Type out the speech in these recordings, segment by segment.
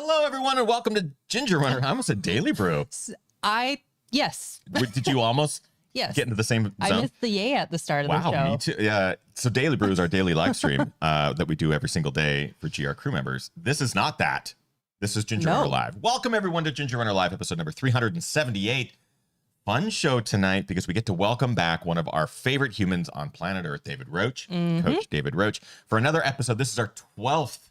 Hello, everyone, and welcome to Ginger Runner. I almost said Daily Brew. Yes. Did you almost Yes. get into the same zone? I missed the yay at the start of the show. Wow, me too. Yeah. So Daily Brew is our daily live stream that we do every single day for GR crew members. This is not that. This is Ginger Runner Live. Welcome, everyone, to Ginger Runner Live, episode number 378. Fun show tonight because we get to welcome back one of our favorite humans on planet Earth, David Roche, Coach David Roche, for another episode. This is our 12th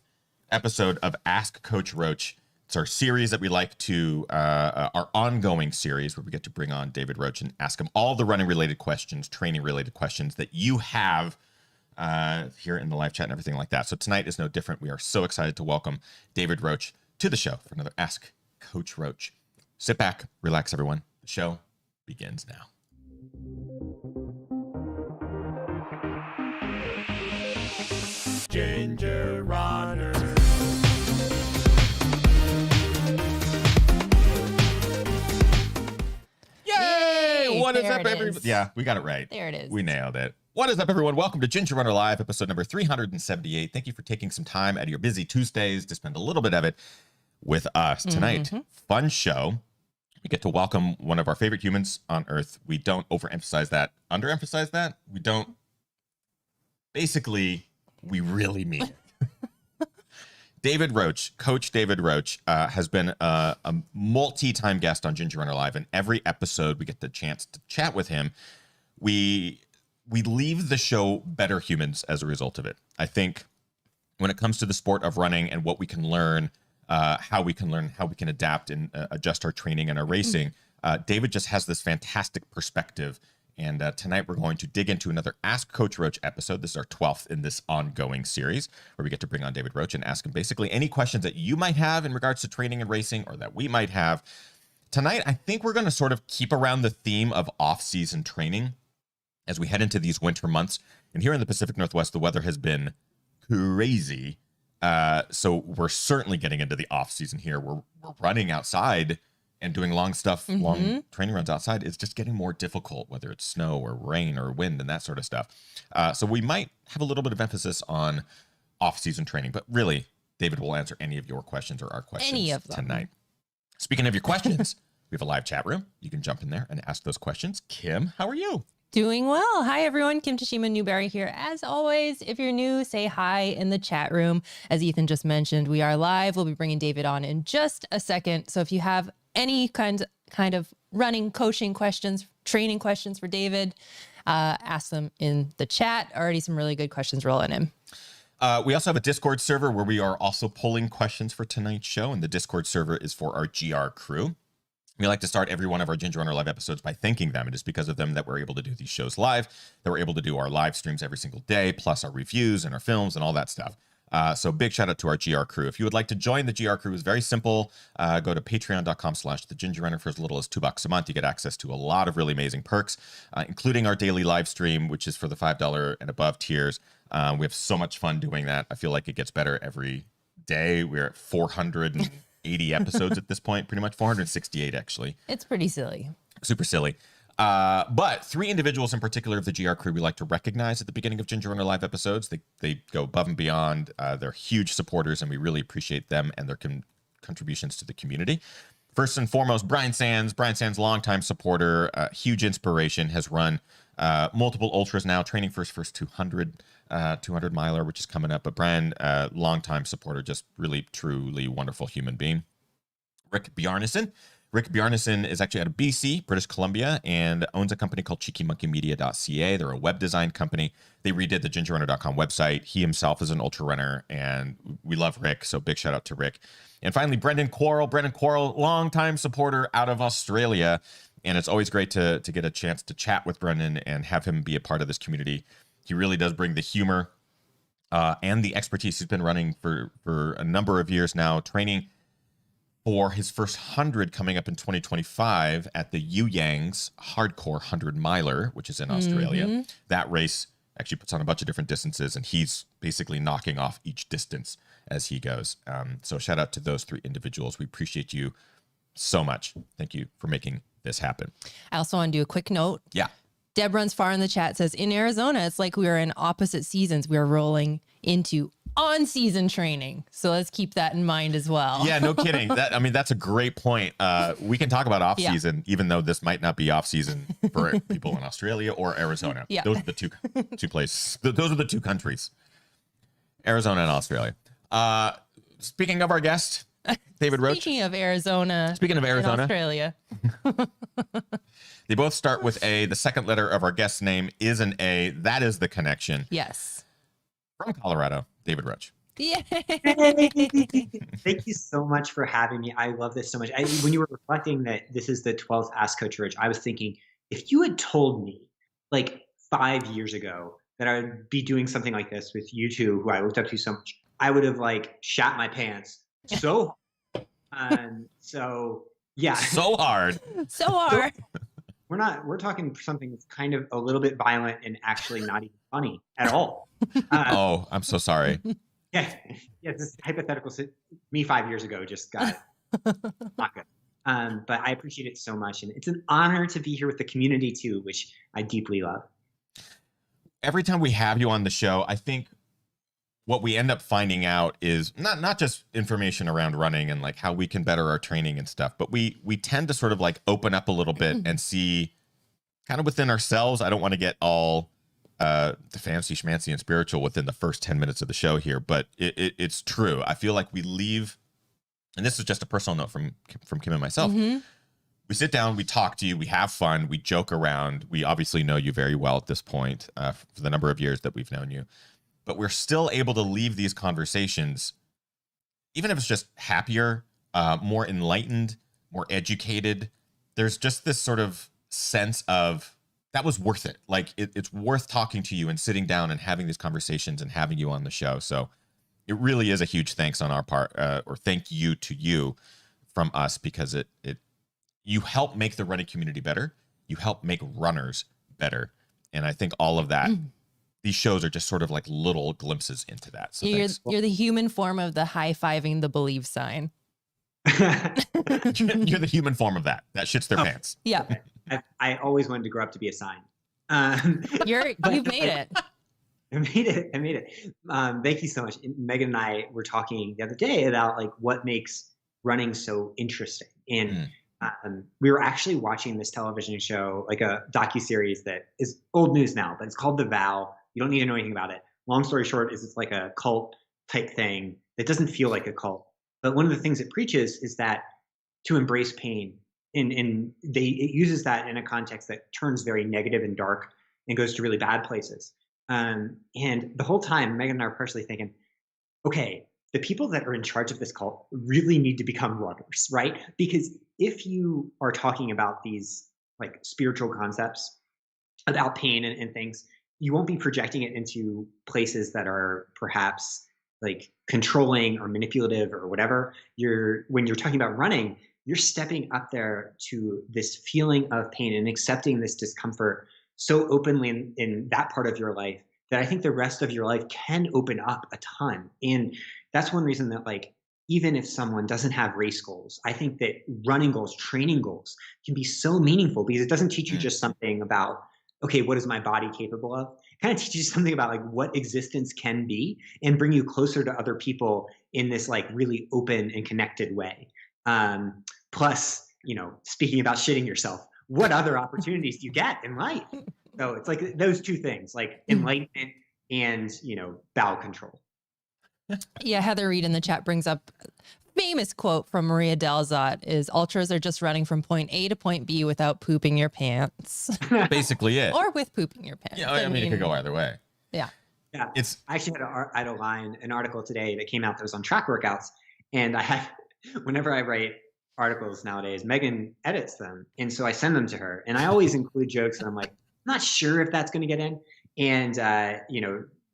episode of Ask Coach Roche. It's our series that we like to, our ongoing series where we get to bring on David Roche and ask him all the running-related questions, training-related questions that you have here in the live chat and everything like that. So tonight is no different. We are so excited to welcome David Roche to the show for another Ask Coach Roche. Sit back, relax, everyone. The show begins now. Ginger Runner. Yay! What is There up, it everybody? is. Yeah, we got it right. There it is. We nailed it. What is up, everyone? Welcome to Ginger Runner Live, episode number 378. Thank you for taking some time out of your busy Tuesdays to spend a little bit of it with us tonight. Fun show. We get to welcome one of our favorite humans on Earth. We don't overemphasize that, underemphasize that. We don't. Basically, we really mean it. David Roche, Coach David Roche, has been a multi-time guest on Ginger Runner Live, and every episode we get the chance to chat with him. We leave the show better humans as a result of it. I think when it comes to the sport of running and what we can learn, how we can adapt and adjust our training and our racing, David just has this fantastic perspective. And tonight we're going to dig into another Ask Coach Roche episode. This is our 12th in this ongoing series where we get to bring on David Roche and ask him basically any questions that you might have in regards to training and racing or that we might have. Tonight, I think we're going to sort of keep around the theme of off-season training as we head into these winter months. And here in the Pacific Northwest, the weather has been crazy. So we're certainly getting into the off-season here. We're running outside and doing long training runs outside is just getting more difficult, whether it's snow or rain or wind and that sort of stuff. So we might have a little bit of emphasis on off-season training, but really, David will answer any of your questions or our questions tonight. Speaking of your questions, we have a live chat room. You can jump in there and ask those questions. Kim, how are you? Doing well. Hi, everyone. Kim Tashima Newberry here. As always, if you're new, say hi in the chat room. As Ethan just mentioned, we are live. We'll be bringing David on in just a second. So if you have any kind of running, coaching questions, training questions for David, ask them in the chat. Already some really good questions rolling in. We also have a Discord server where we are also pulling questions for tonight's show, and the Discord server is for our GR crew. We like to start every one of our Ginger Runner Live episodes by thanking them. It is because of them that we're able to do these shows live, that we're able to do our live streams every single day, plus our reviews and our films and all that stuff. So big shout out to our GR crew. If you would like to join the GR crew, it's very simple. Go to patreon.com/thegingerrunner for as little as $2 a month. You get access to a lot of really amazing perks, including our daily live stream, which is for the $5 and above tiers. We have so much fun doing that. I feel like it gets better every day. We're at 480 episodes at this point, pretty much 468 actually. It's pretty silly. Super silly. But three individuals in particular of the GR crew we like to recognize at the beginning of Ginger Runner Live episodes. They go above and beyond. They're huge supporters, and we really appreciate them and their contributions to the community. First and foremost, Brian Sands. Brian Sands, longtime supporter, huge inspiration, has run multiple ultras now, training for his first 200 miler, which is coming up. But Brian, longtime supporter, just really, truly wonderful human being. Rick Bjarnason. Rick Bjarnason is actually out of BC, British Columbia, and owns a company called cheekymonkeymedia.ca. They're a web design company. They redid the gingerrunner.com website. He himself is an ultra runner, and we love Rick, so big shout out to Rick. And finally, Brendan Quarrell. Brendan Quarrell, longtime supporter out of Australia, and it's always great to get a chance to chat with Brendan and have him be a part of this community. He really does bring the humor and the expertise. He's been running for a number of years now, training for his first 100 coming up in 2025 at the Yangs Hardcore 100 Miler, which is in Australia. That race actually puts on a bunch of different distances, and he's basically knocking off each distance as he goes. So shout out to those three individuals. We appreciate you so much. Thank you for making this happen. I also want to do a quick note. Yeah. Deb Runs Far in the chat says, in Arizona, it's like we are in opposite seasons. We are rolling into on-season training. So let's keep that in mind as well. Yeah, no kidding. That's a great point. We can talk about off season, even though this might not be off season for people in Australia or Arizona. Yeah. Those are the two places. Those are the two countries, Arizona and Australia. Speaking of our guest, David Roche. Speaking of Arizona. And Australia. They both start with A. The second letter of our guest's name is an A. That is the connection. Yes. From Colorado, David Roche. Yay. Thank you so much for having me. I love this so much. When you were reflecting that this is the 12th Ask Coach Roche, I was thinking, if you had told me like 5 years ago that I would be doing something like this with you two, who I looked up to so much, I would have like shat my pants so hard. So yeah. So hard. So hard. We're talking something that's kind of a little bit violent and actually not even funny at all. Oh, I'm so sorry. Yeah, this hypothetical me 5 years ago just got not good. But I appreciate it so much, and it's an honor to be here with the community too, which I deeply love. Every time we have you on the show, I think what we end up finding out is not just information around running and like how we can better our training and stuff, but we tend to sort of like open up a little bit and see kind of within ourselves. I don't want to get all the fancy schmancy and spiritual within the first 10 minutes of the show here, but it's true. I feel like we leave, and this is just a personal note from Kim and myself. We sit down, we talk to you, we have fun, we joke around. We obviously know you very well at this point for the number of years that we've known you, but we're still able to leave these conversations, even if it's just happier, more enlightened, more educated. There's just this sort of sense of that was worth it. Like it's worth talking to you and sitting down and having these conversations and having you on the show. So it really is a huge thanks on our part, or thank you to you from us, because you help make the running community better. You help make runners better. And I think all of that, these shows are just sort of like little glimpses into that. So you're the human form of the high-fiving the believe sign. You're the human form of that. That shits their pants. Yeah. I always wanted to grow up to be a sign. You've made it. I made it. Thank you so much. Megan and I were talking the other day about like what makes running so interesting. And we were actually watching this television show, like a docuseries that is old news now, but it's called The Vow. You don't need to know anything about it. Long story short is it's like a cult type thing that doesn't feel like a cult. But one of the things it preaches is that to embrace pain. And it uses that in a context that turns very negative and dark and goes to really bad places. And the whole time, Megan and I are partially thinking, okay, the people that are in charge of this cult really need to become runners, right? Because if you are talking about these like spiritual concepts about pain and things, you won't be projecting it into places that are perhaps like controlling or manipulative or whatever. When you're talking about running, you're stepping up there to this feeling of pain and accepting this discomfort so openly in that part of your life that I think the rest of your life can open up a ton. And that's one reason that like, even if someone doesn't have race goals, I think that running goals, training goals can be so meaningful because it doesn't teach you just something about, okay, what is my body capable of? It kind of teaches you something about like what existence can be and bring you closer to other people in this like really open and connected way. Plus, speaking about shitting yourself, what other opportunities do you get in life? So it's like those two things, like enlightenment and, bowel control. Yeah, Heather Reed in the chat brings up a famous quote from Maria Dalzot is ultras are just running from point A to point B without pooping your pants. Basically it. Or with pooping your pants. Yeah, I mean, it could go either way. Yeah. Yeah. I actually had an article today that came out that was on track workouts. And whenever I write articles nowadays, Megan edits them. And so I send them to her. And I always include jokes. And I'm like, I'm not sure if that's going to get in. And,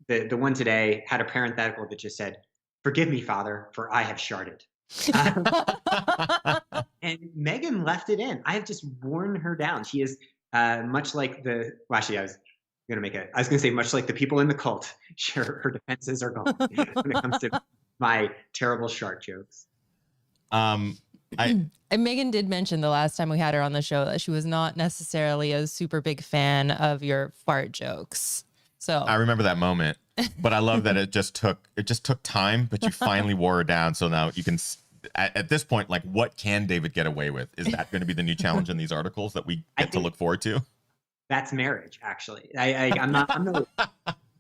the one today had a parenthetical that just said, "Forgive me, Father, for I have sharded." And Megan left it in. I have just worn her down. She is much like I was going to say much like the people in the cult. Sure, her defenses are gone when it comes to my terrible shark jokes. And Megan did mention the last time we had her on the show that she was not necessarily a super big fan of your fart jokes. So I remember that moment, but I love that it just took time, but you finally wore her down. So now you can, at this point, like, what can David get away with? Is that going to be the new challenge in these articles that we get to look forward to? That's marriage, actually. I'm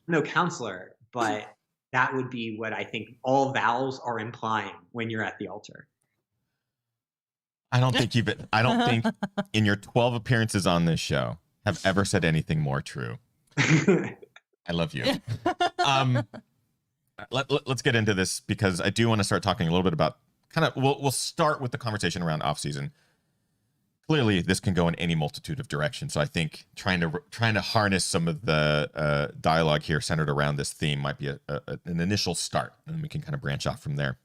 no counselor, but that would be what I think all vows are implying when you're at the altar. I don't think in your 12 appearances on this show have ever said anything more true. I love you. Let's get into this, because I do want to start talking a little bit about we'll start with the conversation around off season. Clearly, this can go in any multitude of directions. So I think trying to harness some of the dialogue here centered around this theme might be an initial start, and then we can kind of branch off from there.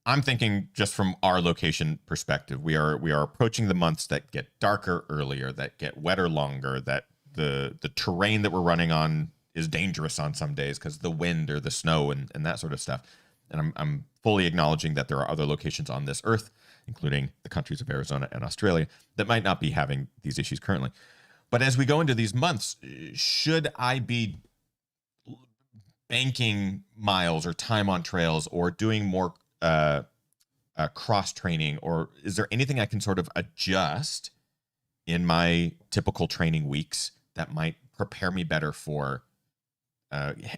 I'm thinking just from our location perspective, we are approaching the months that get darker earlier, that get wetter longer, that the terrain that we're running on is dangerous on some days because of the wind or the snow and that sort of stuff. And I'm fully acknowledging that there are other locations on this earth, including the countries of Arizona and Australia, that might not be having these issues currently. But as we go into these months, should I be banking miles or time on trails or doing more cross training, or is there anything I can sort of adjust in my typical training weeks that might prepare me better for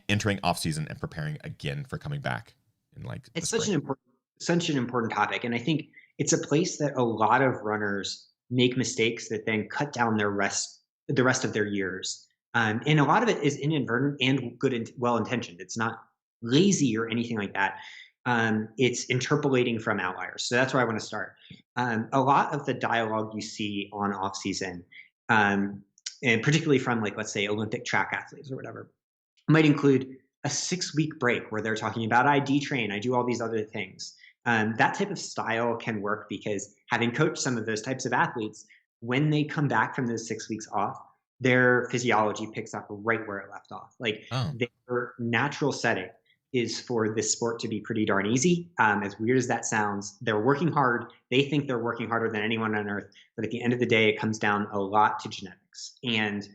entering off season and preparing again for coming back in like it's such an important topic, and I think it's a place that a lot of runners make mistakes that then cut down the rest of their years, and a lot of it is inadvertent and good and well intentioned. It's not lazy or anything like that. It's interpolating from outliers. So that's where I want to start. A lot of the dialogue you see on off season, and particularly from, like, let's say Olympic track athletes or whatever, might include a 6-week break where they're talking about I detrain, I do all these other things. That type of style can work because, having coached some of those types of athletes, when they come back from those 6 weeks off, their physiology picks up right where it left off. Like, their natural setting is for this sport to be pretty darn easy. As weird as that sounds, they're working hard. They think they're working harder than anyone on earth. But at the end of the day, it comes down a lot to genetics. And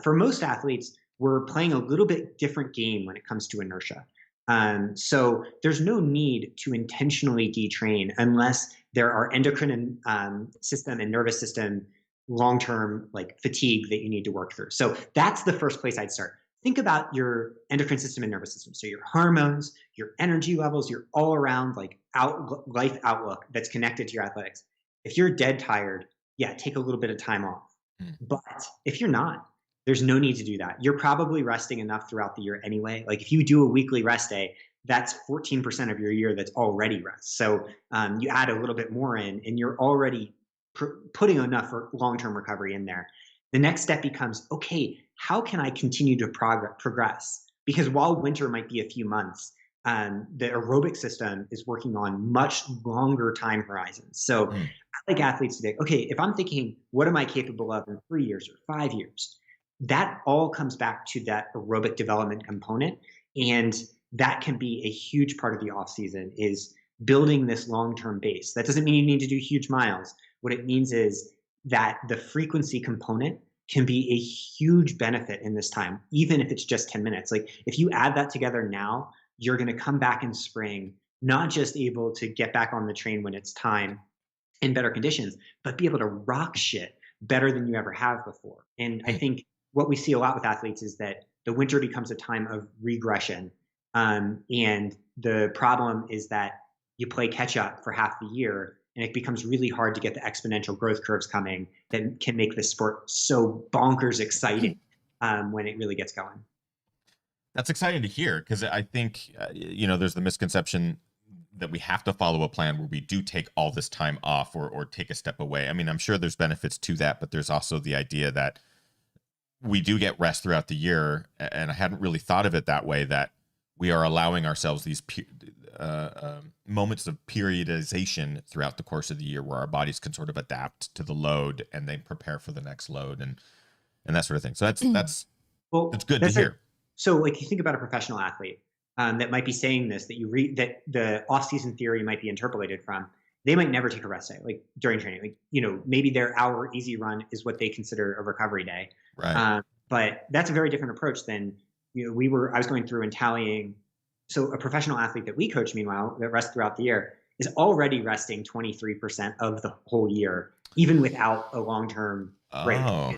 for most athletes, we're playing a little bit different game when it comes to inertia. So there's no need to intentionally detrain unless there are endocrine system and nervous system long-term, like, fatigue that you need to work through. So that's the first place I'd start. Think about your endocrine system and nervous system. So your hormones, your energy levels, your all around, like, life outlook that's connected to your athletics. If you're dead tired, yeah, take a little bit of time off. But if you're not, there's no need to do that. You're probably resting enough throughout the year anyway. Like, if you do a weekly rest day, that's 14% of your year that's already rest. So you add a little bit more in, and you're already putting enough for long-term recovery in there. The next step becomes, okay, how can I continue to progress? Because while winter might be a few months, the aerobic system is working on much longer time horizons. So I like athletes today, okay, if I'm thinking, what am I capable of in 3 years or 5 years? That all comes back to that aerobic development component. And that can be a huge part of the off season, is building this long-term base. That doesn't mean you need to do huge miles. What it means is that the frequency component can be a huge benefit in this time, even if it's just 10 minutes. Like, if you add that together now, you're going to come back in spring, not just able to get back on the train when it's time in better conditions, but be able to rock shit better than you ever have before. And I think what we see a lot with athletes is that the winter becomes a time of regression. And the problem is that you play catch up for half the year, and it becomes really hard to get the exponential growth curves coming that can make the sport so bonkers exciting when it really gets going. That's exciting to hear, because I think, there's the misconception that we have to follow a plan where we do take all this time off or take a step away. I mean, I'm sure there's benefits to that, but there's also the idea that we do get rest throughout the year. And I hadn't really thought of it that way, that we are allowing ourselves these moments of periodization throughout the course of the year where our bodies can sort of adapt to the load and then prepare for the next load and that sort of thing. So that's good to hear. So, like, you think about a professional athlete that might be saying this, that you read, that the off-season theory might be interpolated from. They might never take a rest day, like, during training. Like, maybe their hour easy run is what they consider a recovery day. Right. But that's a very different approach than, I was going through and tallying. So a professional athlete that we coach, meanwhile, that rests throughout the year, is already resting 23% of the whole year, even without a long-term break. Oh.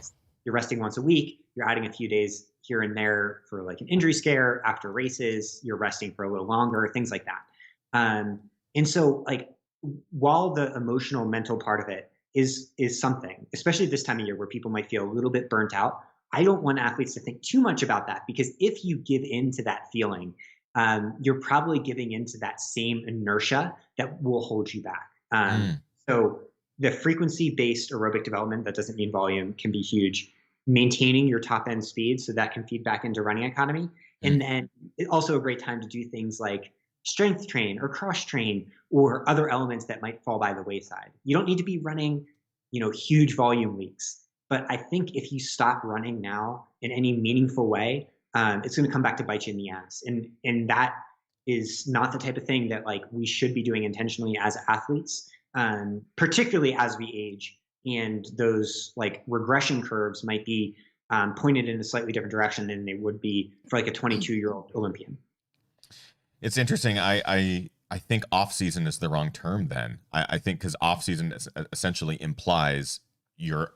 You're resting once a week, you're adding a few days here and there for like an injury scare after races, you're resting for a little longer, things like that. And so like, while the emotional mental part of it is something, especially this time of year where people might feel a little bit burnt out, I don't want athletes to think too much about that, because if you give in to that feeling, you're probably giving into that same inertia that will hold you back. So the frequency-based aerobic development, that doesn't mean volume, can be huge. Maintaining your top end speed, so that can feed back into running economy. And then also a great time to do things like strength train or cross train or other elements that might fall by the wayside. You don't need to be running, huge volume weeks. But I think if you stop running now in any meaningful way, it's going to come back to bite you in the ass. And that is not the type of thing that like we should be doing intentionally as athletes, particularly as we age. And those like regression curves might be pointed in a slightly different direction than they would be for like a 22-year-old Olympian. It's interesting. I think off season is the wrong term then. I think because off season essentially implies you're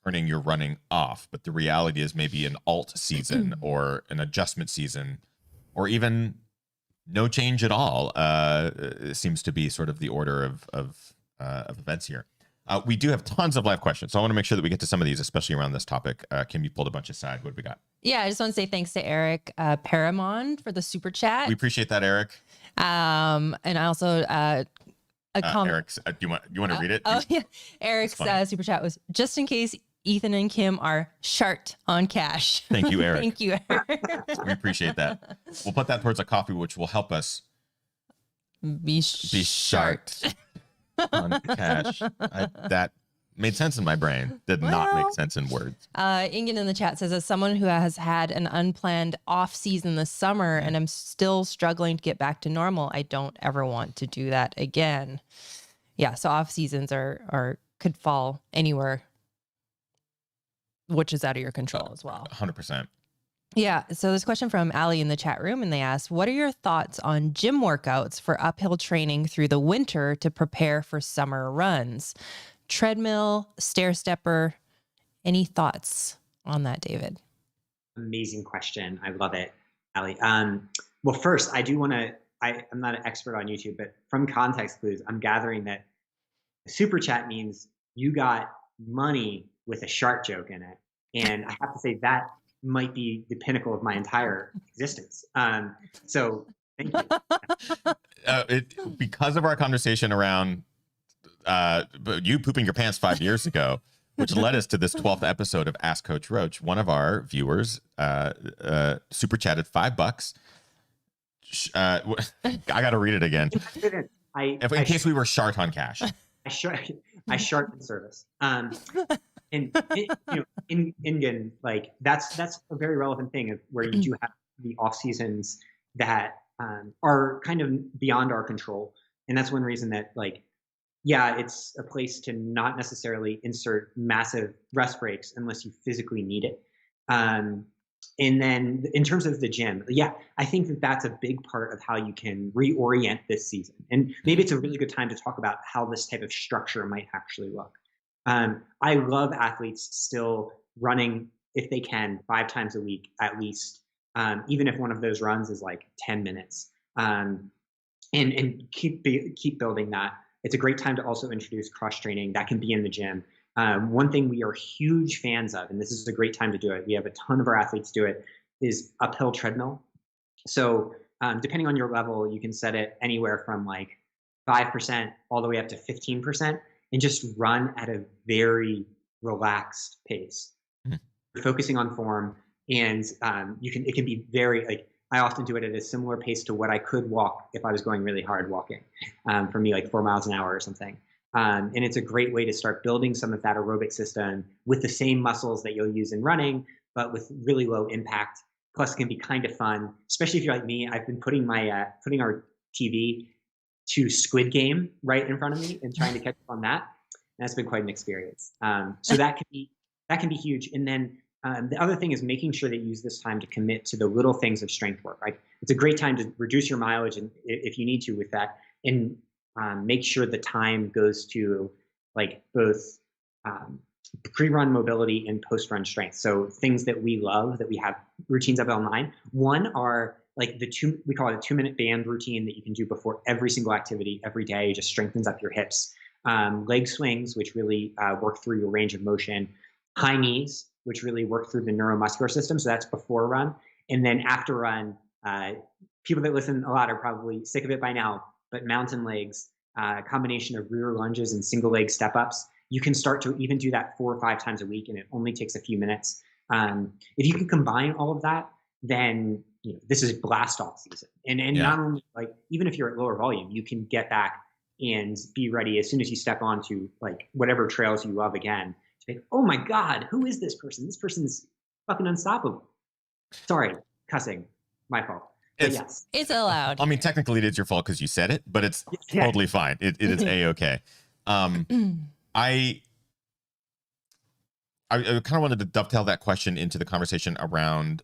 turning your running off, but the reality is maybe an alt season or an adjustment season, or even no change at all. Seems to be sort of the order of events here. We do have tons of live questions, so I want to make sure that we get to some of these, especially around this topic. Kim, you pulled a bunch aside. What do we got? Yeah, I just want to say thanks to Eric Paramon for the super chat. We appreciate that, Eric. And I also Eric's. Do you want to read it? Oh yeah, Eric's super chat was just in case Ethan and Kim are short on cash. Thank you, Eric. Thank you, Eric. We appreciate that. We'll put that towards a coffee, which will help us be short on cash. That made sense in my brain. Did not make sense in words. Ingen in the chat says, as someone who has had an unplanned off season this summer and I'm still struggling to get back to normal, I don't ever want to do that again. Yeah, so off seasons could fall anywhere, which is out of your control as well. 100%. Yeah. So there's a question from Allie in the chat room, and they asked, what are your thoughts on gym workouts for uphill training through the winter to prepare for summer runs? Treadmill, stair stepper. Any thoughts on that, David? Amazing question. I love it, Allie. Well, first, I do want to, I'm not an expert on YouTube, but from context clues, I'm gathering that super chat means you got money with a shark joke in it. And I have to say that might be the pinnacle of my entire existence. So thank you. Because of our conversation around you pooping your pants 5 years ago, which led us to this 12th episode of Ask Coach Roche, one of our viewers super chatted $5. I got to read it again. In case we were short on cash. I sharpen service. And in like that's a very relevant thing of where you do have the off seasons that are kind of beyond our control, and that's one reason that like, yeah, it's a place to not necessarily insert massive rest breaks unless you physically need it. And then in terms of the gym, yeah, I think that that's a big part of how you can reorient this season. And maybe it's a really good time to talk about how this type of structure might actually look. I love athletes still running, if they can, 5 times a week at least, even if one of those runs is like 10 minutes, and keep building that. It's a great time to also introduce cross training that can be in the gym. One thing we are huge fans of, and this is a great time to do it, we have a ton of our athletes do it, is uphill treadmill. So depending on your level, you can set it anywhere from like 5% all the way up to 15%, and just run at a very relaxed pace. You're focusing on form, and it can be very, like, I often do it at a similar pace to what I could walk if I was going really hard walking. For me, like 4 miles an hour or something. And it's a great way to start building some of that aerobic system with the same muscles that you'll use in running, but with really low impact. Plus, it can be kind of fun, especially if you're like me. I've been putting our TV to Squid Game right in front of me and trying to catch up on that. And that's been quite an experience. So that can be huge. And then The other thing is making sure that you use this time to commit to the little things of strength work. Like it's a great time to reduce your mileage, and if you need to with that, and make sure the time goes to like both pre-run mobility and post-run strength. So things that we love, that we have routines of online. One are like we call it a 2-minute band routine that you can do before every single activity every day. It just strengthens up your hips. Leg swings, which really work through your range of motion. High knees, which really work through the neuromuscular system. So that's before run. And then after run, people that listen a lot are probably sick of it by now, but mountain legs, a combination of rear lunges and single leg step ups. You can start to even do that 4 or 5 times a week, and it only takes a few minutes. If you can combine all of that, then this is blast off season. And not only like, even if you're at lower volume, you can get back and be ready as soon as you step onto like whatever trails you love again. To think, oh my God, who is this person? This person's fucking unstoppable. Sorry, cussing, my fault. But yes, it's allowed. I mean, technically it is your fault because you said it, but it's totally fine. It is A-okay. I kind of wanted to dovetail that question into the conversation around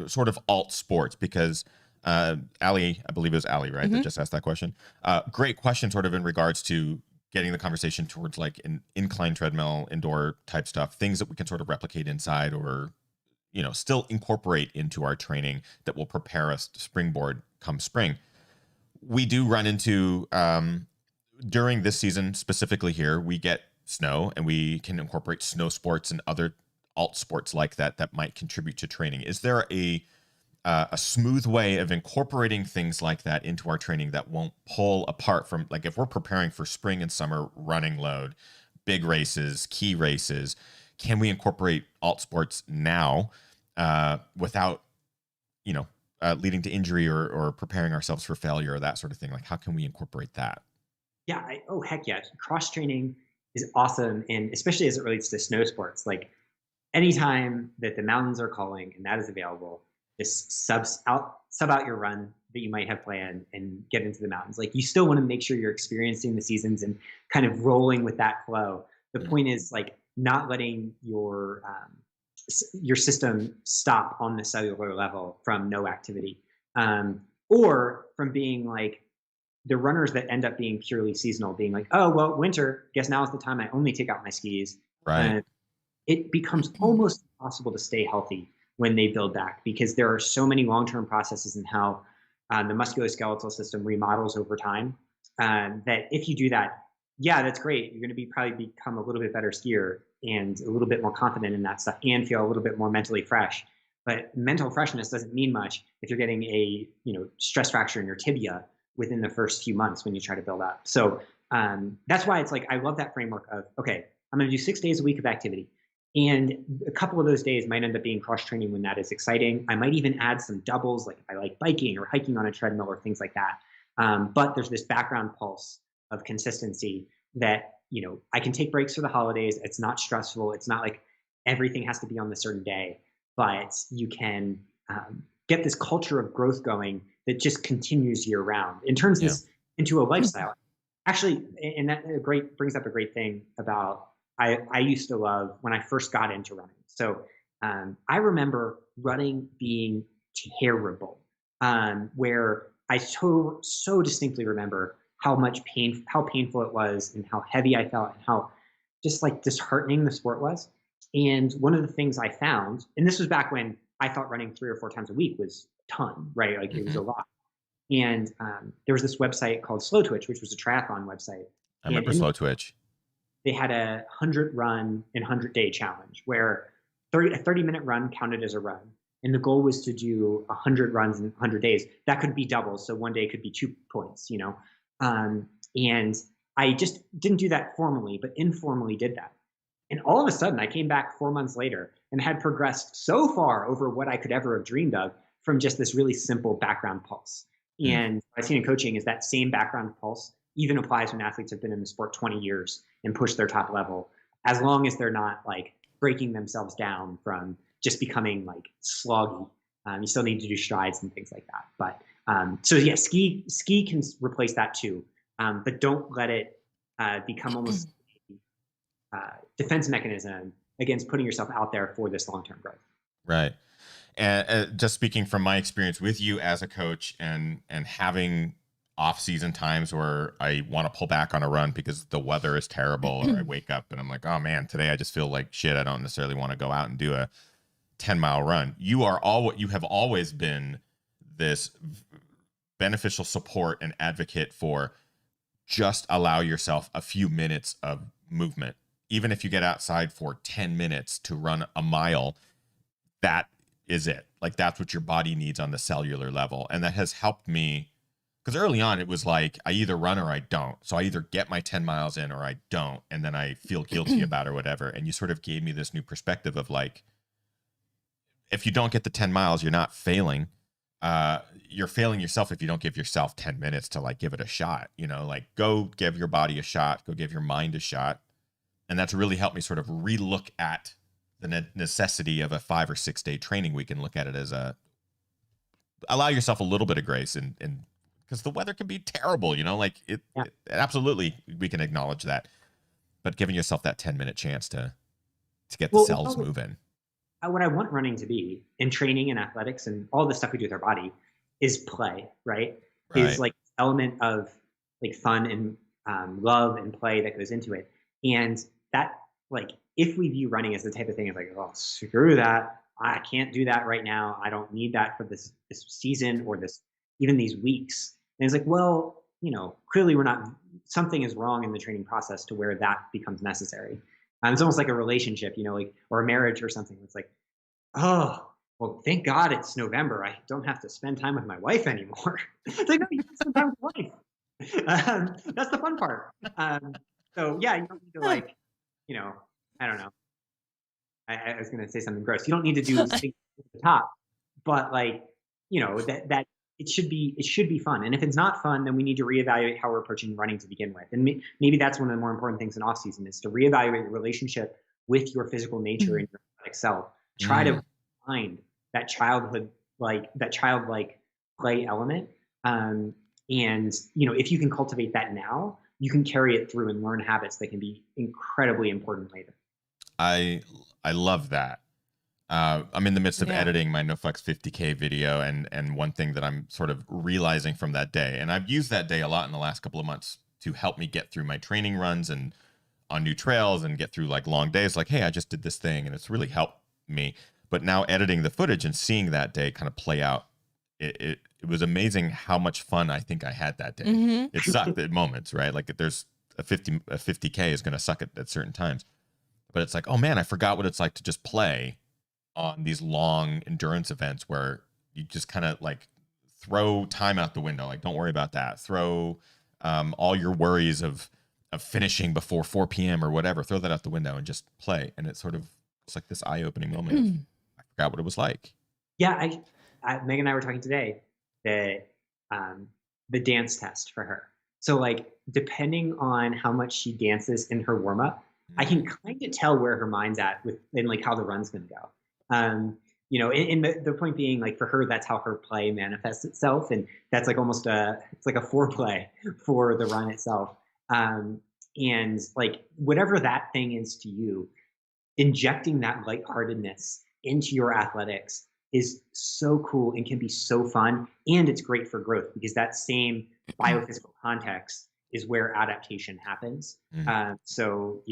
sort of alt sports, because Ali, I believe it was Ali, right, that just asked that question. Great question, sort of in regards to getting the conversation towards like an incline treadmill, indoor type stuff, things that we can sort of replicate inside, or still incorporate into our training that will prepare us to springboard come spring. We do run into during this season specifically here, we get snow, and we can incorporate snow sports and other alt sports like that might contribute to training. Is there a smooth way of incorporating things like that into our training that won't pull apart from, like, if we're preparing for spring and summer running load, big races, key races, can we incorporate alt sports now without, leading to injury or preparing ourselves for failure or that sort of thing? Like, how can we incorporate that? Yeah. Heck yeah. Cross training is awesome. And especially as it relates to snow sports, like anytime that the mountains are calling and that is available, just sub out your run that you might have planned and get into the mountains. Like, you still want to make sure you're experiencing the seasons and kind of rolling with that flow. The point is like not letting your system stop on the cellular level from no activity, or from being like the runners that end up being purely seasonal, being like, oh, well, winter, guess now is the time I only take out my skis. Right. It becomes almost impossible to stay healthy when they build back, because there are so many long-term processes in how the musculoskeletal system remodels over time, that if you do that, yeah, that's great. You're going to probably become a little bit better skier and a little bit more confident in that stuff and feel a little bit more mentally fresh. But mental freshness doesn't mean much if you're getting a stress fracture in your tibia within the first few months when you try to build up. So that's why it's like, I love that framework of, okay, I'm going to do 6 days a week of activity. And a couple of those days might end up being cross training when that is exciting. I might even add some doubles, like if I like biking or hiking on a treadmill or things like that. But there's this background pulse of consistency that, I can take breaks for the holidays. It's not stressful. It's not like everything has to be on a certain day, but you can get this culture of growth going that just continues year round and turns this into a lifestyle. Actually, and that brings up a great thing about, I used to love when I first got into running. So I remember running being terrible, where I so distinctly remember how painful it was and how heavy I felt and how just like disheartening the sport was. And one of the things I found, and this was back when I thought running 3 or 4 times a week was a ton, right? Like it was a lot. And there was this website called Slow Twitch, which was a triathlon website. I remember Slow Twitch. They had a 100 run and 100-day challenge where a 30-minute run counted as a run. And the goal was to do 100 runs in 100 days. That could be doubles. So one day could be 2 points, and I just didn't do that formally, but informally did that. And all of a sudden I came back 4 months later and had progressed so far over what I could ever have dreamed of from just this really simple background pulse. And what I've seen in coaching is that same background pulse even applies when athletes have been in the sport 20 years and pushed their top level, as long as they're not like breaking themselves down from just becoming like sloggy. You still need to do strides and things like that. But so yeah, ski can replace that too. But don't let it become almost a defense mechanism against putting yourself out there for this long-term growth. Right. And just speaking from my experience with you as a coach and having off-season times where I want to pull back on a run because the weather is terrible, or I wake up and I'm like, oh man, today I just feel like shit. I don't necessarily want to go out and do a 10-mile run. You have always been this beneficial support and advocate for just allow yourself a few minutes of movement. Even if you get outside for 10 minutes to run a mile, that is it. Like, that's what your body needs on the cellular level. And that has helped me, because early on it was like, I either run or I don't. So I either get my 10 miles in or I don't. And then I feel guilty about it or whatever. And you sort of gave me this new perspective of like, if you don't get the 10 miles, you're not failing. You're failing yourself if you don't give yourself 10 minutes to like give it a shot, like go give your body a shot, go give your mind a shot. And that's really helped me sort of relook at the necessity of a 5 or 6 day training week and look at it as allow yourself a little bit of grace and because the weather can be terrible, it absolutely, we can acknowledge that, but giving yourself that 10-minute chance to get the cells moving. What I want running to be in training and athletics and all the stuff we do with our body is play, right? Is like element of like fun and love and play that goes into it. And that, like, if we view running as the type of thing of like, oh, screw that, I can't do that right now, I don't need that for this season or even these weeks. And it's like, well, clearly something is wrong in the training process to where that becomes necessary. It's almost like a relationship, or a marriage or something. It's like, oh, well, thank God it's November. I don't have to spend time with my wife anymore. It's like, no, you can spend time with your wife. That's the fun part. So yeah, you don't need to like, I don't know. I was going to say something gross. You don't need to do things at the top, but like, that it should be fun. And if it's not fun, then we need to reevaluate how we're approaching running to begin with. And maybe that's one of the more important things in off season is to reevaluate your relationship with your physical nature and your athletic self. Try to find that childlike play element. And if you can cultivate that now, you can carry it through and learn habits that can be incredibly important later. I love that. I'm in the midst of editing my NoFlex 50K video, and one thing that I'm sort of realizing from that day, and I've used that day a lot in the last couple of months to help me get through my training runs and on new trails and get through like long days, like, hey, I just did this thing, and it's really helped me. But now editing the footage and seeing that day kind of play out, it was amazing how much fun I think I had that day. Mm-hmm. It sucked at moments, right? Like there's a 50K is going to suck at certain times, but it's like, oh man, I forgot what it's like to just play on these long endurance events where you just kind of like throw time out the window. Like, don't worry about that. Throw all your worries of finishing before 4 p.m. or whatever, throw that out the window and just play. And it's like this eye-opening moment. I forgot what it was like. Yeah. Megan and I were talking today that the dance test for her. So like, depending on how much she dances in her warm-up, I can kind of tell where her mind's at and like how the run's going to go. And the point being, like, for her, that's how her play manifests itself. And that's like it's like a foreplay for the run itself. And like, whatever that thing is to you, injecting that lightheartedness into your athletics is so cool and can be so fun. And it's great for growth because that same biophysical context is where adaptation happens. Mm-hmm. So,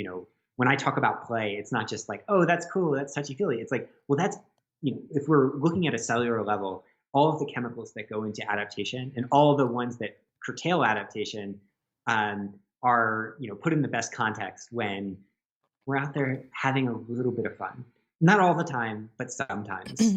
when I talk about play, it's not just like, oh, that's cool, that's touchy-feely. It's like, well, that's, if we're looking at a cellular level, all of the chemicals that go into adaptation and all of the ones that curtail adaptation are, put in the best context when we're out there having a little bit of fun. Not all the time, but sometimes.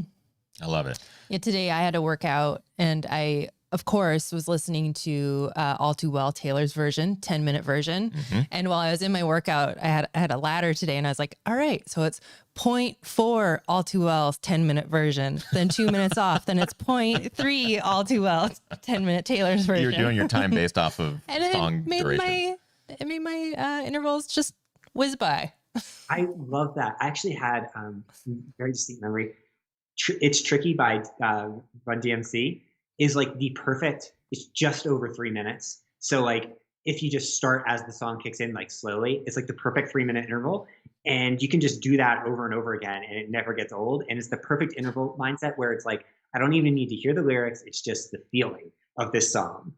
I love it. Yeah, today I had to work out, and I, of course, was listening to All Too Well, Taylor's version, 10-minute version. Mm-hmm. And while I was in my workout, I had a ladder today, and I was like, all right, so it's 0.4 All Too Well's 10-minute version, then 2 minutes off, then it's 0.3 All Too Well, 10-minute Taylor's version. You're doing your time based off of song duration. It made my intervals just whiz by. I love that. I actually had very distinct memory. It's Tricky by Run DMC is like the perfect, it's just over 3 minutes. So like if you just start as the song kicks in, like slowly. It's like the perfect 3-minute interval. And you can just do that over and over again and it never gets old. And it's the perfect interval mindset where it's like, I don't even need to hear the lyrics. It's just the feeling of this song.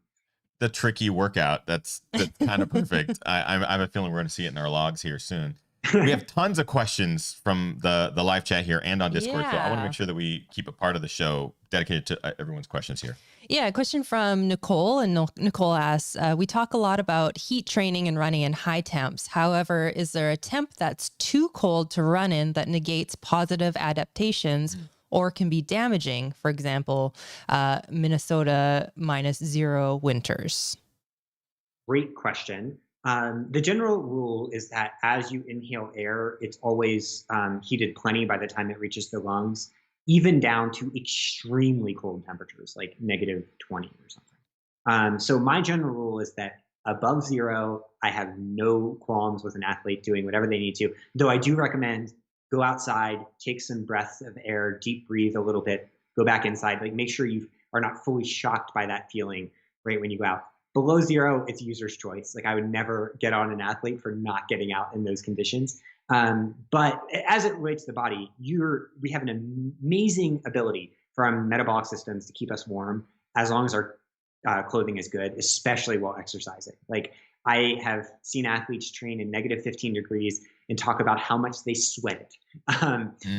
The tricky workout. That's kind of perfect. I have a feeling we're going to see it in our logs here soon. We have tons of questions from the live chat here and on Discord. So I want to make sure that we keep a part of the show dedicated to everyone's questions here. Yeah, a question from Nicole. And Nicole asks, we talk a lot about heat training and running in high temps. However, is there a temp that's too cold to run in that negates positive adaptations or can be damaging? For example, Minnesota -0 winters. Great question. The general rule is that as you inhale air, it's always heated plenty by the time it reaches the lungs, even down to extremely cold temperatures, like -20 or something. So my general rule is that above 0, I have no qualms with an athlete doing whatever they need to, though I do recommend go outside, take some breaths of air, deep breathe a little bit, go back inside, like make sure you are not fully shocked by that feeling right when you go out. Below 0, it's user's choice. Like I would never get on an athlete for not getting out in those conditions. But as it relates to the body, we have an amazing ability from metabolic systems to keep us warm as long as our clothing is good, especially while exercising. Like I have seen athletes train in -15 degrees and talk about how much they sweat it.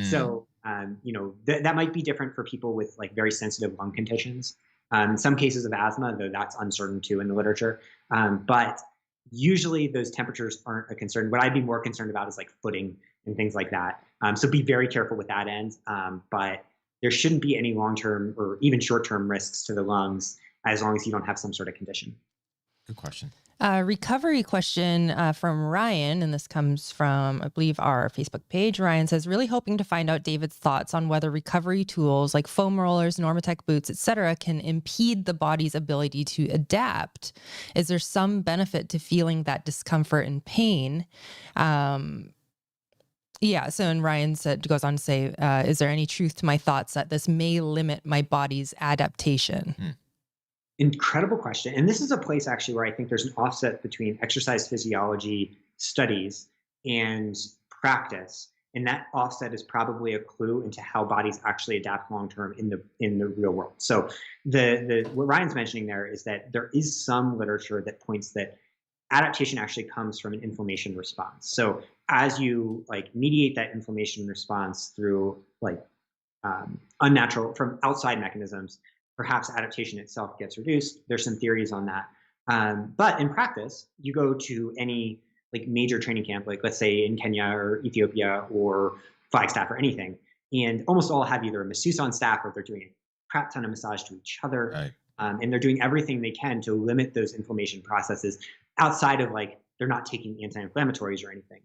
So, that might be different for people with like very sensitive lung conditions. In some cases of asthma, though that's uncertain too in the literature. But usually those temperatures aren't a concern. What I'd be more concerned about is like footing and things like that. So be very careful with that end. But there shouldn't be any long-term or even short-term risks to the lungs as long as you don't have some sort of condition. Good question. Recovery question from Ryan, and this comes from, I believe, our Facebook page. Ryan says, really hoping to find out David's thoughts on whether recovery tools like foam rollers, Normatec boots, etc., can impede the body's ability to adapt. Is there some benefit to feeling that discomfort and pain? Yeah. So, and Ryan goes on to say, is there any truth to my thoughts that this may limit my body's adaptation? Incredible question. And this is a place actually where I think there's an offset between exercise physiology studies and practice. And that offset is probably a clue into how bodies actually adapt long-term in the real world. So what Ryan's mentioning there is that there is some literature that points that adaptation actually comes from an inflammation response. So as you like mediate that inflammation response through like unnatural from outside mechanisms, perhaps adaptation itself gets reduced. There's some theories on that. But in practice, you go to any like major training camp, like let's say in Kenya or Ethiopia or Flagstaff or anything, and almost all have either a masseuse on staff or they're doing a crap ton of massage to each other. Right. And they're doing everything they can to limit those inflammation processes outside of like, they're not taking anti-inflammatories or anything.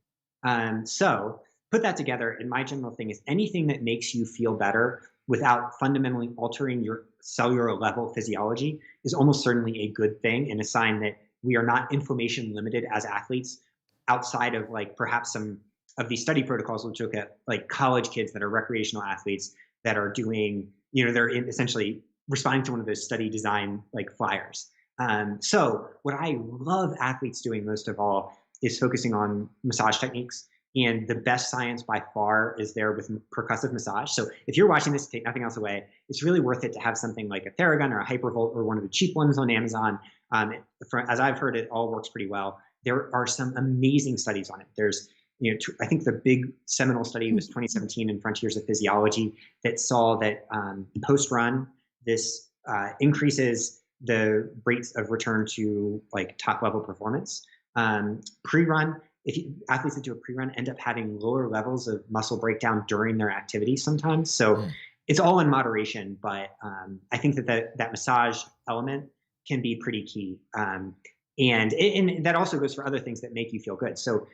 So put that together. And my general thing is anything that makes you feel better without fundamentally altering your cellular level physiology is almost certainly a good thing and a sign that we are not inflammation limited as athletes outside of like perhaps some of these study protocols which look at like college kids that are recreational athletes that are doing, they're essentially responding to one of those study design like flyers. So what I love athletes doing most of all is focusing on massage techniques. And the best science by far is there with percussive massage. So if you're watching this, take nothing else away, it's really worth it to have something like a Theragun or a Hypervolt or one of the cheap ones on Amazon. As I've heard, it all works pretty well. There are some amazing studies on it. There's, I think the big seminal study was 2017 in Frontiers of Physiology that saw that post-run, this increases the rates of return to like top level performance. Pre-run, athletes that do a pre-run end up having lower levels of muscle breakdown during their activity sometimes. So it's all in moderation, but I think that massage element can be pretty key. And that also goes for other things that make you feel good. So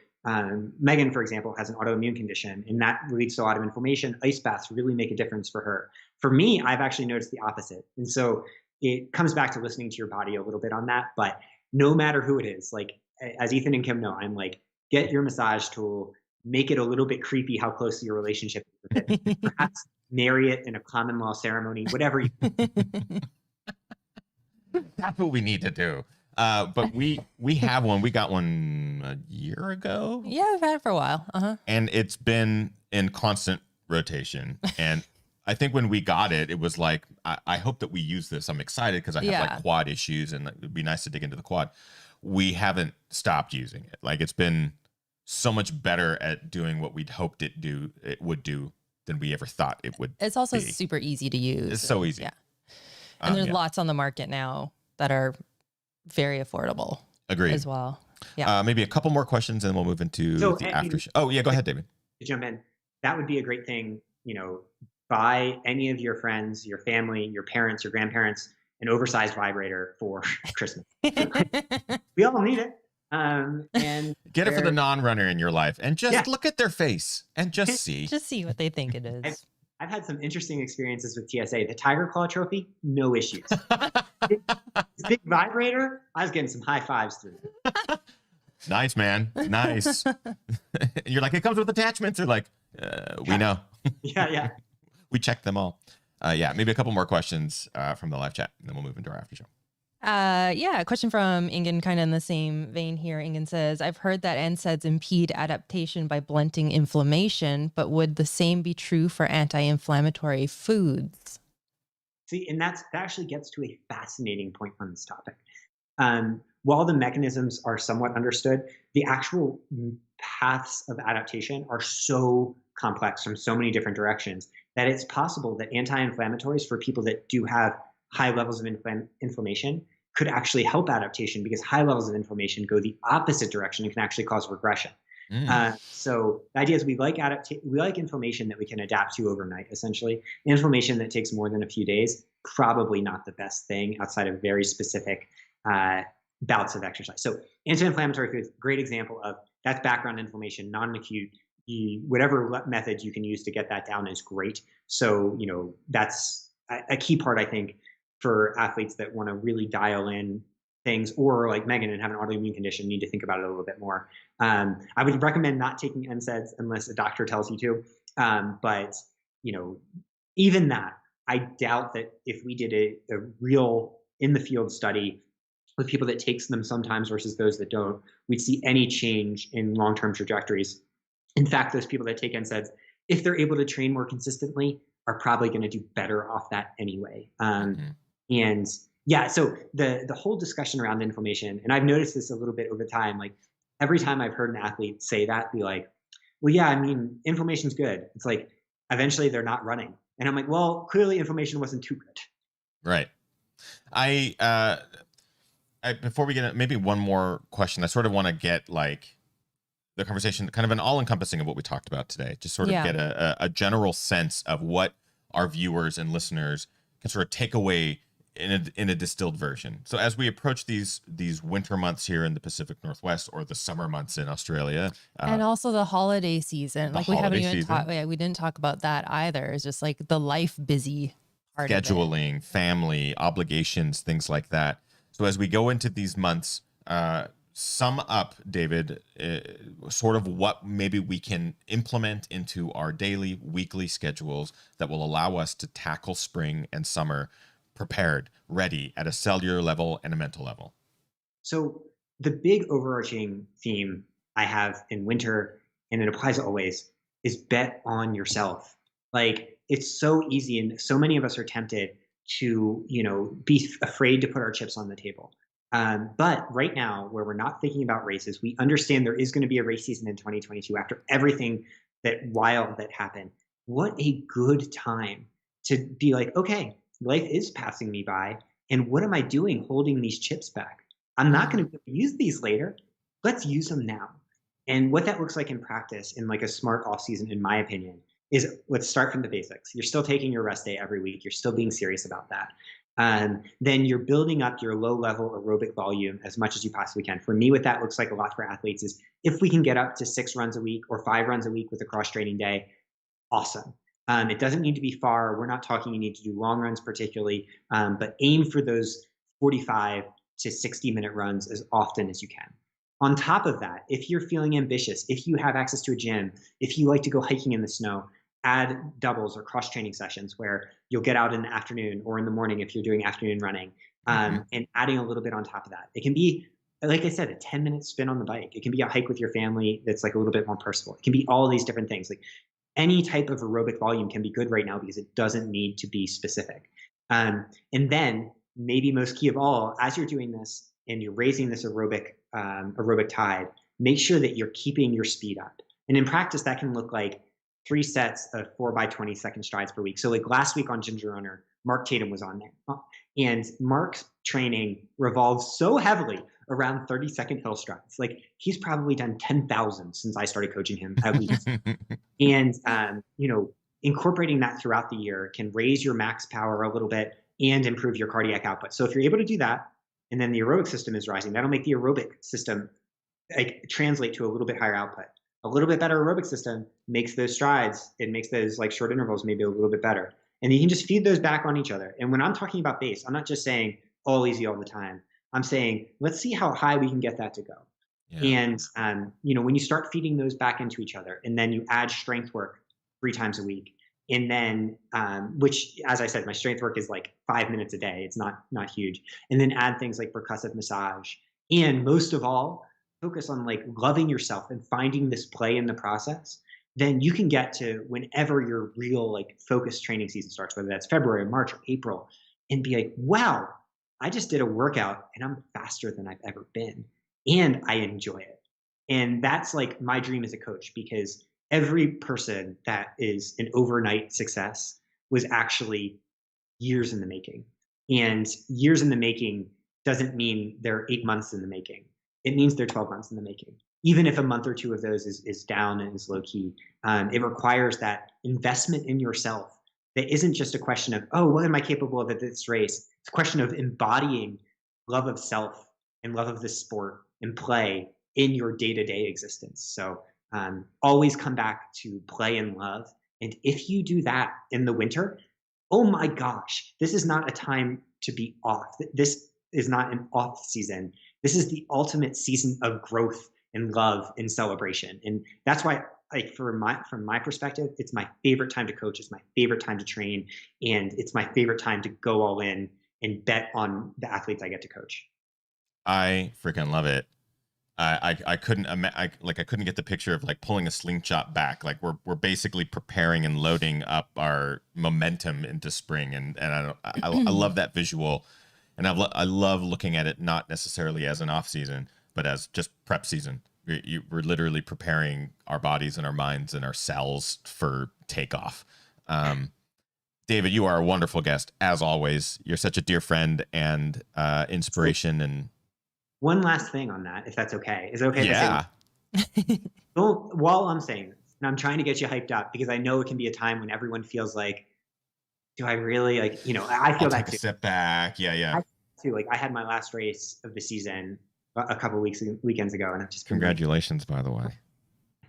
Megan, for example, has an autoimmune condition and that leads to a lot of inflammation. Ice baths really make a difference for her. For me, I've actually noticed the opposite. And so it comes back to listening to your body a little bit on that, but no matter who it is, like as Ethan and Kim know, I'm like, get your massage tool, make it a little bit creepy how close your relationship is with it. Perhaps marry it in a common law ceremony, whatever you That's what we need to do. But we have one. We got one a year ago. Yeah, we've had it for a while. And it's been in constant rotation. And I think when we got it, it was like, I hope that we use this. I'm excited because I have like quad issues and it'd be nice to dig into the quad. We haven't stopped using it. Like it's been so much better at doing what we'd hoped it would do than we ever thought it would. It's also be. super easy to use. It's so easy. Yeah. And there's lots on the market now that are very affordable. Agreed. As well. Yeah. Maybe a couple more questions and we'll move into the after show. Oh yeah, go ahead, David. To jump in, that would be a great thing. Buy any of your friends, your family, your parents, your grandparents, an oversized vibrator for Christmas. We all need it. And get it for the non-runner in your life and just look at their face and just see. Just see what they think it is. I've had some interesting experiences with TSA. The Tiger Claw trophy, no issues. This big vibrator, I was getting some high fives through it. Nice, man. Nice. You're like, it comes with attachments. They're like, we know. Yeah. We checked them all. Maybe a couple more questions from the live chat, and then we'll move into our after show. A question from Ingen, kind of in the same vein here. Ingen says, I've heard that NSAIDs impede adaptation by blunting inflammation, but would the same be true for anti-inflammatory foods? See, and that actually gets to a fascinating point on this topic. While the mechanisms are somewhat understood, the actual paths of adaptation are so complex from so many different directions that it's possible that anti-inflammatories for people that do have high levels of inflammation could actually help adaptation, because high levels of inflammation go the opposite direction and can actually cause regression. So the idea is we like inflammation that we can adapt to overnight, essentially. Inflammation that takes more than a few days, probably not the best thing outside of very specific bouts of exercise. So anti-inflammatory foods, great example of that's background inflammation, non-acute. Whatever method you can use to get that down is great. So, that's a key part, I think, for athletes that want to really dial in things, or like Megan and have an autoimmune condition, need to think about it a little bit more. I would recommend not taking NSAIDs unless a doctor tells you to. But, even that, I doubt that if we did a real in the field study with people that takes them sometimes versus those that don't, we'd see any change in long-term trajectories. In fact, those people that take NSAIDs, if they're able to train more consistently, are probably going to do better off that anyway. And yeah, so the whole discussion around inflammation, and I've noticed this a little bit over time, like every time I've heard an athlete say that, be like, well, yeah, I mean, inflammation's good. It's like, eventually they're not running. And I'm like, well, clearly inflammation wasn't too good. Right. I before we get maybe one more question, I sort of want to get like the conversation, kind of an all-encompassing of what we talked about today, just sort of get a general sense of what our viewers and listeners can sort of take away in a distilled version. So as we approach these winter months here in the Pacific Northwest, or the summer months in Australia, and also the holiday season, like we haven't even talked, we didn't talk about that either. It's just like the life busy part scheduling, family obligations, things like that. So as we go into these months, sum up, David, sort of what maybe we can implement into our daily, weekly schedules that will allow us to tackle spring and summer prepared, ready at a cellular level and a mental level. So the big overarching theme I have in winter, and it applies always, is bet on yourself. Like, it's so easy, and so many of us are tempted to, be afraid to put our chips on the table. But right now, where we're not thinking about races, we understand there is going to be a race season in 2022 after everything wild that happened. What a good time to be like, okay, life is passing me by, and what am I doing holding these chips back? I'm not going to use these later. Let's use them now. And what that looks like in practice, in like a smart off season, in my opinion, is let's start from the basics. You're still taking your rest day every week. You're still being serious about that. Then you're building up your low-level aerobic volume as much as you possibly can. For me, what that looks like a lot for athletes is if we can get up to 6 runs a week or 5 runs a week with a cross-training day, awesome. It doesn't need to be far. We're not talking you need to do long runs particularly, but aim for those 45 to 60-minute runs as often as you can. On top of that, if you're feeling ambitious, if you have access to a gym, if you like to go hiking in the snow, add doubles or cross-training sessions where you'll get out in the afternoon or in the morning if you're doing afternoon running, and adding a little bit on top of that. It can be, like I said, a 10-minute spin on the bike. It can be a hike with your family that's like a little bit more personal. It can be all these different things. Like any type of aerobic volume can be good right now because it doesn't need to be specific. And then maybe most key of all, as you're doing this and you're raising this aerobic tide, make sure that you're keeping your speed up. And in practice, that can look like 3 sets of 4x20-second strides per week. So like last week on Ginger Runner, Mark Tatum was on there. And Mark's training revolves so heavily around 30-second hill strides. Like he's probably done 10,000 since I started coaching him at least. And, incorporating that throughout the year can raise your max power a little bit and improve your cardiac output. So if you're able to do that, and then the aerobic system is rising, that'll make the aerobic system translate to a little bit higher output. A little bit better aerobic system makes those strides, it makes those like short intervals maybe a little bit better. And you can just feed those back on each other. And when I'm talking about base, I'm not just saying all easy all the time. I'm saying, let's see how high we can get that to go. Yeah. And, when you start feeding those back into each other, and then you add strength work 3 times a week, and then, which, as I said, my strength work is like 5 minutes a day. It's not huge. And then add things like percussive massage. And most of all, focus on like loving yourself and finding this play in the process. Then you can get to whenever your real like focused training season starts, whether that's February, March, or April, and be like, wow, I just did a workout and I'm faster than I've ever been. And I enjoy it. And that's like my dream as a coach, because every person that is an overnight success was actually years in the making. And years in the making doesn't mean they're 8 months in the making. It means they're 12 months in the making. Even if a month or 2 of those is down and is low key, it requires that investment in yourself. That isn't just a question of, oh, what am I capable of at this race? It's a question of embodying love of self and love of the sport and play in your day-to-day existence. So always come back to play and love. And if you do that in the winter, oh my gosh, this is not a time to be off. This is not an off season. This is the ultimate season of growth and love and celebration. And that's why, like, from my perspective, it's my favorite time to coach. It's my favorite time to train. And it's my favorite time to go all in and bet on the athletes I get to coach. I freaking love it. I couldn't I couldn't get the picture of like pulling a slingshot back. Like we're basically preparing and loading up our momentum into spring, and I love that visual, and I love looking at it not necessarily as an off season, but as just prep season. We're literally preparing our bodies and our minds and our cells for takeoff. David, you are a wonderful guest as always. You're such a dear friend and inspiration. And one last thing on that, if that's okay. Is it okay? Yeah. While I'm saying this, and I'm trying to get you hyped up, because I know it can be a time when everyone feels like, do I really I feel I'll that take too. a step back. Yeah. I had my last race of the season a couple weekends ago, and I've just congratulations, by the way.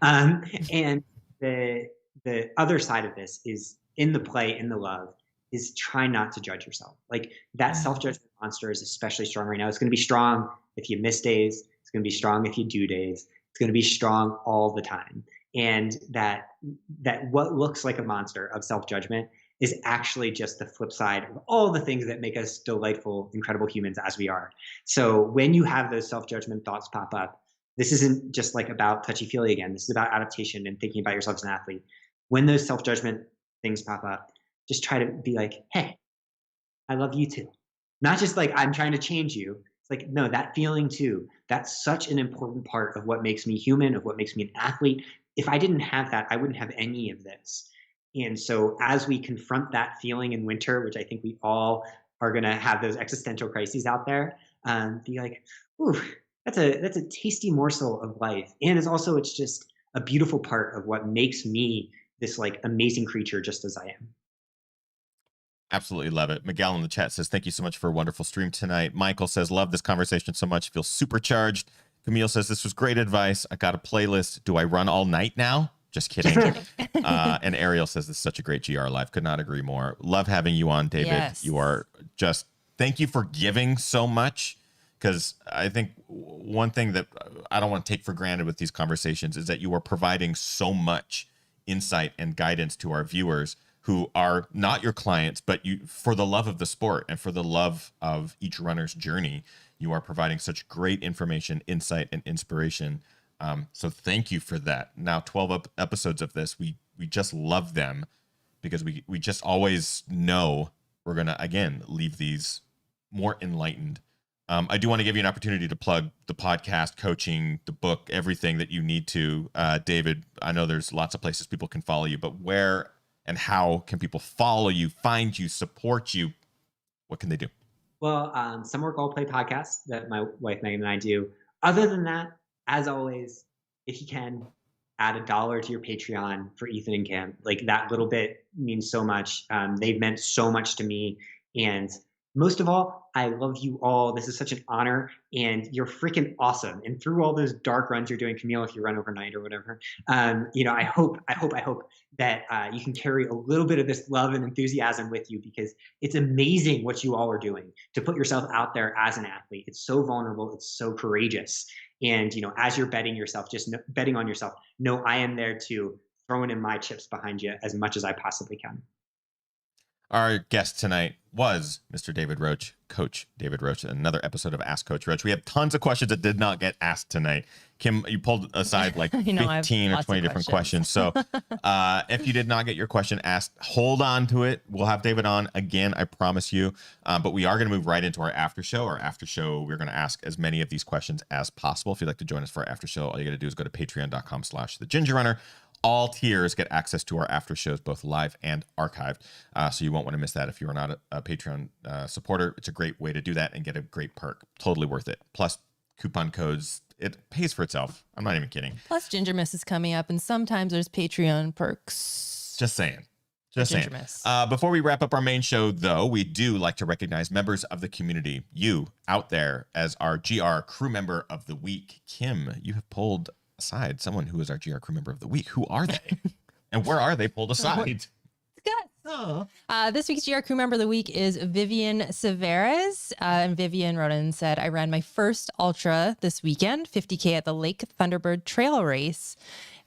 And the other side of this is in the play, in the love, is try not to judge yourself. Like that self-judgment monster is especially strong right now. It's going to be strong if you miss days. It's going to be strong if you do days. It's going to be strong all the time. And that what looks like a monster of self-judgment is actually just the flip side of all the things that make us delightful, incredible humans as we are. So when you have those self-judgment thoughts pop up, this isn't just like about touchy-feely again. This is about adaptation and thinking about yourself as an athlete. When those self-judgment things pop up, just try to be like, hey, I love you too. Not just like, I'm trying to change you. It's like, no, that feeling too, that's such an important part of what makes me human, of what makes me an athlete. If I didn't have that, I wouldn't have any of this. And so as we confront that feeling in winter, which I think we all are going to have those existential crises out there, be like, ooh, that's a tasty morsel of life. And it's just a beautiful part of what makes me this like amazing creature just as I am. Absolutely love it. Miguel in the chat says, thank you so much for a wonderful stream tonight. Michael says, love this conversation so much. Feel supercharged. Camille says, this was great advice. I got a playlist. Do I run all night now? Just kidding. And Ariel says, this is such a great GR Live. Could not agree more. Love having you on, David. Yes. You are just, thank you for giving so much. Because I think one thing that I don't want to take for granted with these conversations is that you are providing so much insight and guidance to our viewers who are not your clients, but you, for the love of the sport and for the love of each runner's journey, you are providing such great information, insight, and inspiration. So thank you for that. Now 12 episodes of this, we just love them because we just always know we're going to, again, leave these more enlightened. I do want to give you an opportunity to plug the podcast, coaching, the book, everything that you need to. David, I know there's lots of places people can follow you, but where and how can people follow you, find you, support you? What can they do? Well, Some Work All Play podcast that my wife Megan and I do. Other than that, as always, if you can, add $1 to your Patreon for Ethan and Kim. Like, that little bit means so much. They've meant so much to me. And most of all, I love you all. This is such an honor, and you're freaking awesome. And through all those dark runs you're doing, Camille, if you run overnight or whatever, I hope that you can carry a little bit of this love and enthusiasm with you, because it's amazing what you all are doing to put yourself out there as an athlete. It's so vulnerable. It's so courageous. And, as you're betting on yourself, know I am there to throwing in my chips behind you as much as I possibly can. Our guest tonight was Mr. David Roche, Coach David Roche, another episode of Ask Coach Roche. We have tons of questions that did not get asked tonight. Kim, you pulled aside like 15 or 20 different questions. So if you did not get your question asked, hold on to it. We'll have David on again, I promise you. But we are going to move right into our after show. Our after show, we're going to ask as many of these questions as possible. If you'd like to join us for our after show, all you got to do is go to patreon.com/thegingerrunner. All tiers get access to our after shows, both live and archived. So you won't want to miss that if you are not a Patreon supporter. It's a great way to do that and get a great perk. Totally worth it. Plus coupon codes. It pays for itself. I'm not even kidding. Plus Ginger Miss is coming up, and sometimes there's Patreon perks. Just saying. Just saying. Before we wrap up our main show, though, we do like to recognize members of the community, you out there, as our GR Crew Member of the Week. Kim, you have pulled aside someone who is our GR Crew Member of the Week. Who are they? And where are they pulled aside? This week's GR Crew Member of the Week is Vivian Severes. And Vivian wrote in and said, I ran my first ultra this weekend, 50K at the Lake Thunderbird Trail Race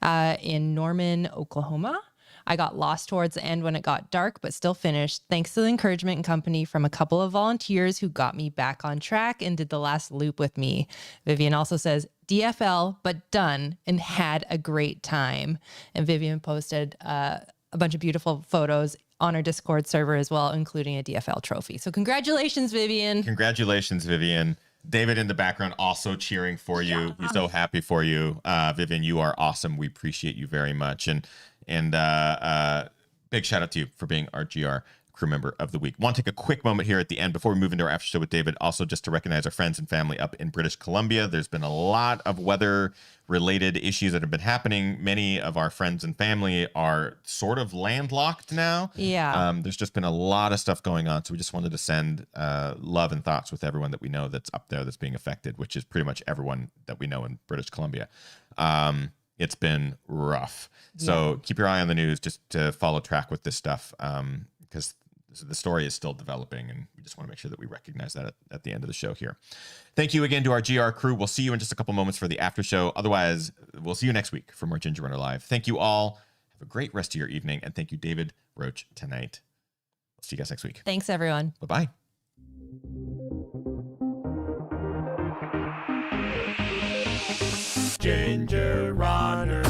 in Norman, Oklahoma. I got lost towards the end when it got dark, but still finished, thanks to the encouragement and company from a couple of volunteers who got me back on track and did the last loop with me. Vivian also says, DFL, but done, and had a great time. And Vivian posted a bunch of beautiful photos on our Discord server as well, including a DFL trophy. So congratulations, Vivian. Congratulations, Vivian. David in the background also cheering for you. Yeah. He's so happy for you. Vivian, you are awesome. We appreciate you very much. And big shout out to you for being our GR Crew Member of the Week. Want to take a quick moment here at the end before we move into our after show with David, also just to recognize our friends and family up in British Columbia. There's been a lot of weather related issues that have been happening. Many of our friends and family are sort of landlocked now. Yeah. There's just been a lot of stuff going on. So we just wanted to send love and thoughts with everyone that we know that's up there that's being affected, which is pretty much everyone that we know in British Columbia. It's been rough. So keep your eye on the news just to follow track with this stuff, because the story is still developing, and we just want to make sure that we recognize that at the end of the show here. Thank you again to our GR crew. We'll see you in just a couple moments for the after show. Otherwise, we'll see you next week for more Ginger Runner Live. Thank you all. Have a great rest of your evening, and thank you, David Roche, tonight. We'll see you guys next week. Thanks, everyone. Bye-bye. Ginger Runner.